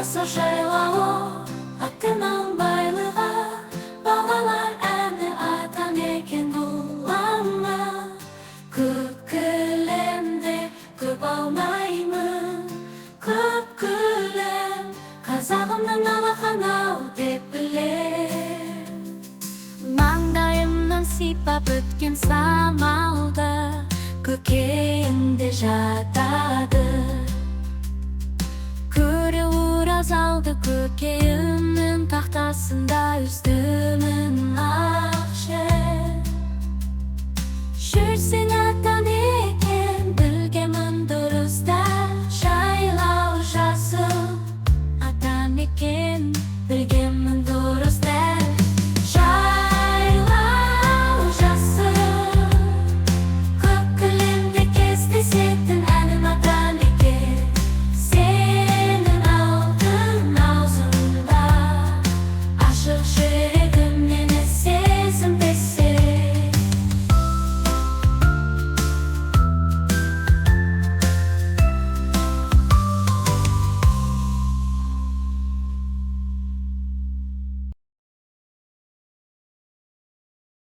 Olsa жайлауы аттының байлығы, балалар әні атан екен ұланы. Көп кілемде көп алмаймын, көп кілем қазағымның алақанау деп білем. Маңдайымнан сипап өткен самалды көкейімде жатады. Көре оразалды көкейімнің тақтасында үздімін ақ жер. Жүрсең